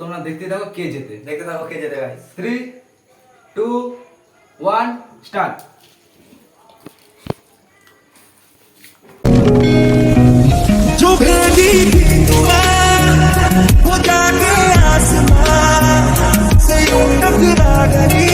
তোমরা দেখতে থাকো কে জেতে গাইস। 3 2 1 স্টার্ট। जो भेदी वो जाके आसमान से यूं टकरा गई।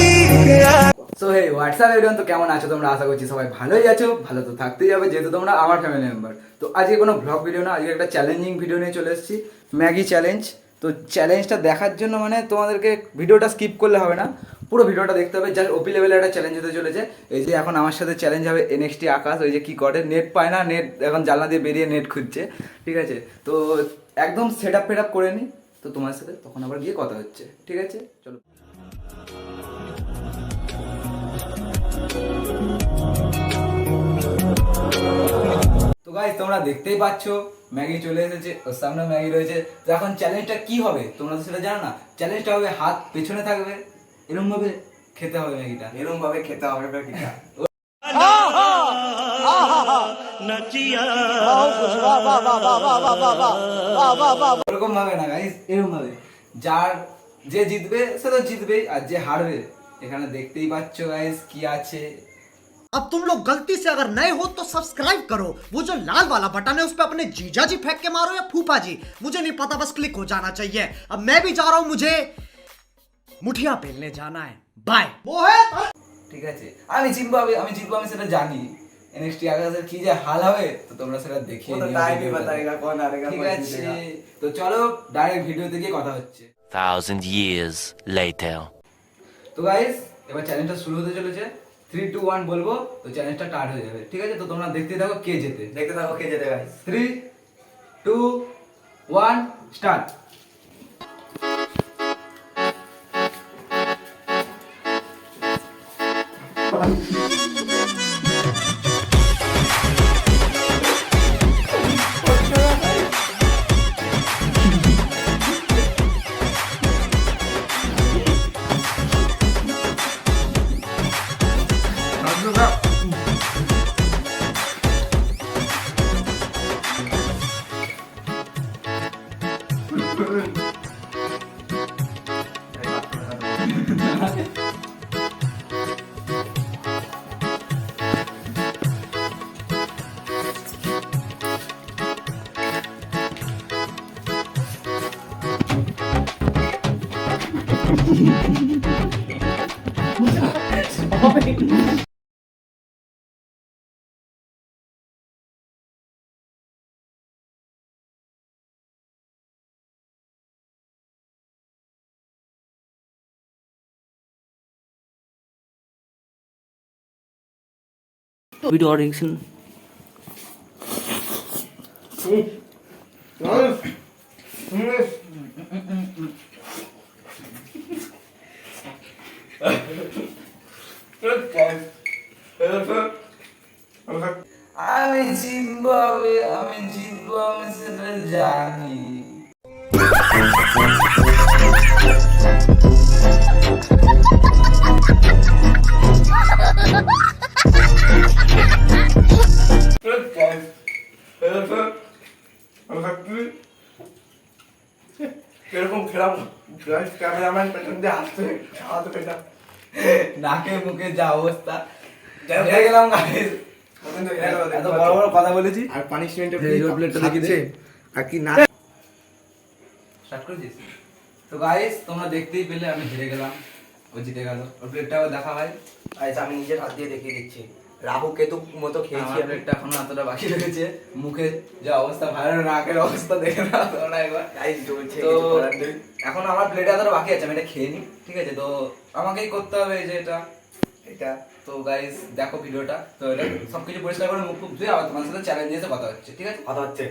সো হে হোয়াটসঅ্যাপ এভরিওয়ান, তো কেমন আছো তোমরা? আশা করছি সবাই ভালোই আছো। ভালো তো থাকতেই হবে যেহেতু তোমরা আমার ফ্যামিলি মেম্বার। তো আজকে কোনো ব্লগ ভিডিও না, আজকে একটা চ্যালেঞ্জিং ভিডিও নিয়ে চলে এসেছি, ম্যাগি চ্যালেঞ্জ। তো চ্যালেঞ্জটা দেখার জন্য মানে তোমাদেরকে ভিডিওটা স্কিপ করলে হবে না, পুরো ভিডিওটা দেখতে হবে। জাস্ট ওপি লেভেলে একটা চ্যালেঞ্জ হতে চলেছে। এই যে এখন আমার সাথে চ্যালেঞ্জ হবে এনএক্সটি আকাশ। ওই যে কী করে, নেট পায় না, নেট এখন জানলা দিয়ে বেরিয়ে নেট খুঁজছে, ঠিক আছে? তো একদম সেট আপ করে নিই, তো তোমার সাথে তখন আবার গিয়ে কথা হচ্ছে, ঠিক আছে? চলো। তো গাইস তোমরা দেখতেই পাচ্ছ ম্যাগি চলে এসেছে, ওর সামনে ম্যাগি রয়েছে। তো এখন চ্যালেঞ্জটা কি হবে তোমরা তো সেটা জানো না। চ্যালেঞ্জটা হবে হাত পেছনে থাকবে, এরকম ভাবে খেতে হবে ম্যাগিটা, এরকম ভাবে খেতে হবে ম্যাগিটা। ওরকম ভাবে না গাইস, এরকম ভাবে। যার যে জিতবে সে তো জিতবেই, আর যে হারবে এখানে দেখতেই পাচ্ছ গাইস কি আছে। अब तुम लोग गलती से अगर नए हो तो सब्सक्राइब करो, वो जो लाल वाला बटन है उस पे अपने जीजा जी फेंक के मारो या फूफा जी, मुझे नहीं पता, बस क्लिक हो जाना चाहिए। अब मैं भी जा रहा हूं, मुझे मुठिया पेलने जाना है। बाय। ঠিক আছে, আমি জিতবো, আমি সেটা জানি। এনএক্সটি আকাশের কি যে হাল হবে তো তোমরা সেটা দেখিয়ে নিও। টাইম ही बताएगा कौन हारेगा ঠিক कौन আছে, जीतेगा। তো চলো ডাইরেক্ট ভিডিওতে গিয়ে কথা হচ্ছে। 1,000 years later. তো গাইস এবার চ্যালেঞ্জটা শুরু হতে চলেছে। 3 2 1 বলবো তো চ্যালেঞ্জটা স্টার্ট হয়ে যাবে, ঠিক আছে? তো তোমরা দেখতে থাকো কে জেতে। देखते থাকো কে জেতে গাইস। 3 2 1 স্টার্ট। Video audition. আমি জিতবো, আমি সেটা জানি। এরকম খেলাম গাইস, ক্যামেরাম্যান পেছন দিয়ে আসছে খাওয়াতে পেটা নাকে মুখে যা অবস্থা, হেরে গেলাম গাইস। এত বড় বড় কথা বলেছি, আর পানিশমেন্টে প্লেটটা দেখি দে। আর কি না স্টার্ট করে দিয়েছি। তো গাইস তোমরা দেখতেই পেলে আমি হেরে গেলাম, ও জিতে গেল। ওর প্লেটটাও দেখা ভাই। গাইস আমি নিজের হাত দিয়ে দেখিয়ে দিচ্ছি। রাহু কেতু মতো খেয়েছি আমার আমি। প্লেটটা এখনো এতটা বাকি রয়েছে। মুখে যা অবস্থা, ভাইয়ের নাকের অবস্থা দেখে না তোমরা একবার। গাইস জ্বলছে, তো কিছু করার নেই। এখন আমার প্লেটে এতটা বাকি আছে, আমি এটা খেয়ে নিই, ঠিক আছে? তো আমাকেই করতে হবে এই যে এটা। তো গাইস দেখো ভিডিওটা। তো এটা সবকিছু পরিষ্কার করে মুখ ধুয়ে আবার তোমার সাথে চ্যালেঞ্জ নিয়ে এসে কথা হচ্ছে, ঠিক আছে? কথা হচ্ছে।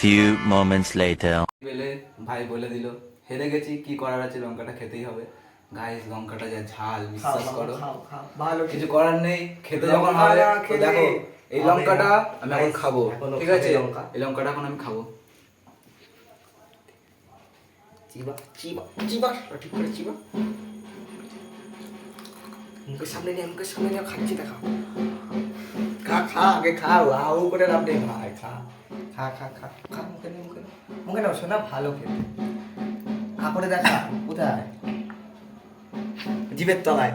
Few moments later. বেলে ভাই বলে দিল হেরে গেছি, কি করার আছে, লঙ্কাটা খেতেই হবে। গাইস লঙ্কাটা যা ঝাল, বিশ্বাস করো, ভালো কিছু করার নেই। খেতে যখন লঙ্কা হবে না তো খেলে দেখো এই হবে লঙ্কাটা না। আমি এখন Guys, খাবো, এখনো ঠিক খাবে আছে? লঙ্কা। এই লঙ্কাটা এখন আমি খাবো। চিবা চিবা চিবা ঠিক করে চিবা। মুখের সামনে নিয়ে খাচ্ছি, দেখা। খা আগে খা, আউ করে লাভ নেই ভাই। খা মুখে নে শোনা, ভালো খেতে। করে দেখা কোথায় জিভের তলায়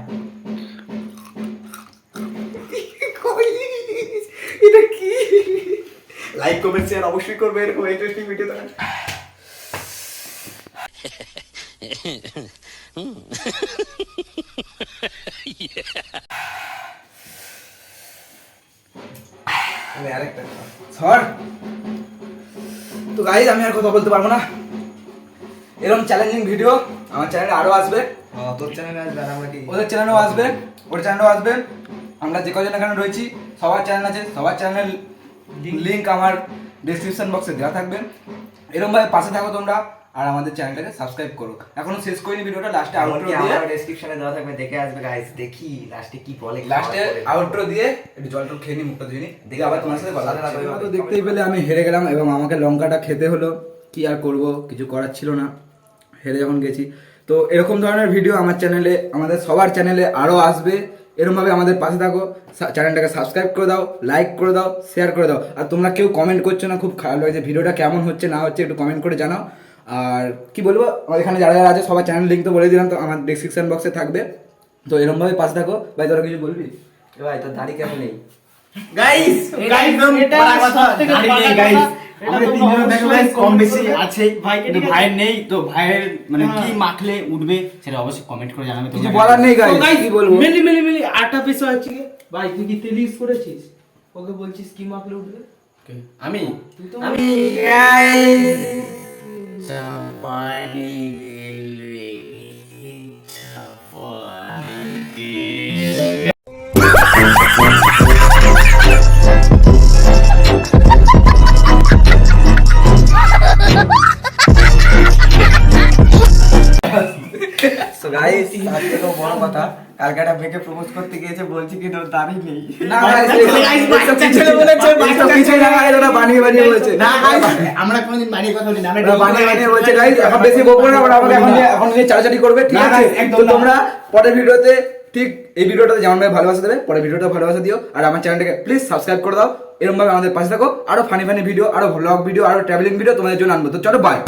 এটা কি লাইক কমেন্ট শেয়ার অবশ্যই করবে এরকম ইন্টারেস্টিং ভিডিও দেখার আমি আরেকটা সর। তো গাইজ আমি আর কথা বলতে পারবো না, এরকম চ্যালেঞ্জিং ভিডিও আমার চ্যানেলে আরো আসবে, তোর চ্যানেলে আসবে আর আমরা কি ওদের চ্যানেলেও আসবে, ওর চ্যানেলেও আসবে। আমরা যে কজন এখানে রয়েছি সবার চ্যানেল আছে, সবার চ্যানেল লিঙ্ক আমার ডেসক্রিপশন বক্সে দেওয়া থাকবে। এরকমভাবে পাশে থাকো তোমরা, আর আমাদের চ্যানেলটাকে সাবস্ক্রাইব করো। এখনো শেষ করিনি ভিডিওটা, লাস্টে আউটরো দিয়ে, আমার ডেসক্রিপশনে দেওয়া থাকবে, দেখে আসবে গাইস। দেখি লাস্টে কি বলে, লাস্টে আউটরো দিয়ে একটু জল টল খেয়ে নি, মুখটা ধুয়ে নি, দেখে আবার তোমার সাথে কথা সাথে বলছি। কথা তো দেখতেই পেলে আমি হেরে গেলাম এবং আমাকে লঙ্কাটা খেতে হলো, কি আর করব, কিছু করার ছিল না, হেরে যখন গেছি। তো এরকম ধরনের ভিডিও আমার চ্যানেলে, আমাদের সবার চ্যানেলে আরও আসবে। এরকমভাবে আমাদের পাশে থাকো, চ্যানেলটাকে সাবস্ক্রাইব করে দাও, লাইক করে দাও, শেয়ার করে দাও। আর তোমরা কেউ কমেন্ট করছো না, খুব খারাপ লাগছে, ভিডিওটা কেমন হচ্ছে না হচ্ছে একটু কমেন্ট করে জানাও। আর কি বলবো, আমার এখানে যারা যারা আছে সবার চ্যানেল লিঙ্ক তো বলে দিলাম, তো আমার ডেসক্রিপশন বক্সে থাকবে। তো এরকমভাবে পাশে থাকো। ভাই তোরা কিছু বলবি? ভাই তোর দাড়ি কেমন নেই গাইস একদম বড় কথা দাড়ি নেই গাইস, আমাদের তিনজন দেখো গাইস কম বেশি আছে ভাই, কিন্তু ভাইয়ের নেই। তো ভাইয়ের মানে কি মাখলে উঠবে সেটা অবশ্যই কমেন্ট করে জানাবে। কিছু বলার নেই গাইস, কি বলবো? মিলি আটা পিস আছে কি ভাই, তুই কি তেল ইউজ করেছিস? ওকে বলছিস কি মাখলে উঠবে? আমি সো গাইস তার থেকেও বড় কথা, কালকে একটা মেয়েকে প্রপোজ করতে গিয়েছে, বলছি কি তোর দাড়ি নেই। না guys, এইসব কিছুই না guys, ওরা বানিয়ে বানিয়ে বলছে। আমরা কোনদিন বাড়ির কথা বলি না, ওরা বানিয়ে বানিয়ে বলছে guys, এখন বেশি বকবো না, ওরা আমাকে এখন নিয়ে চালাচালি করবে, ঠিক আছে? তো তোমরা পরের ভিডিওতে ঠিক এই ভিডিওটাতে যেমন ভাবে ভালোবাসা দেবে, পরের ভিডিওটা ভালোবাসা দিও। আর আমার চ্যানেলটাকে প্লিজ সাবস্ক্রাইব করে দাও। এরকম ভাবে আমাদের পাশে থাকো, আরো ফানি ফানি ভিডিও, আরো ব্লগ ভিডিও, আরো ট্রাভেলিং ভিডিও তোমাদের জন্য আনবো। তো চলো বাই।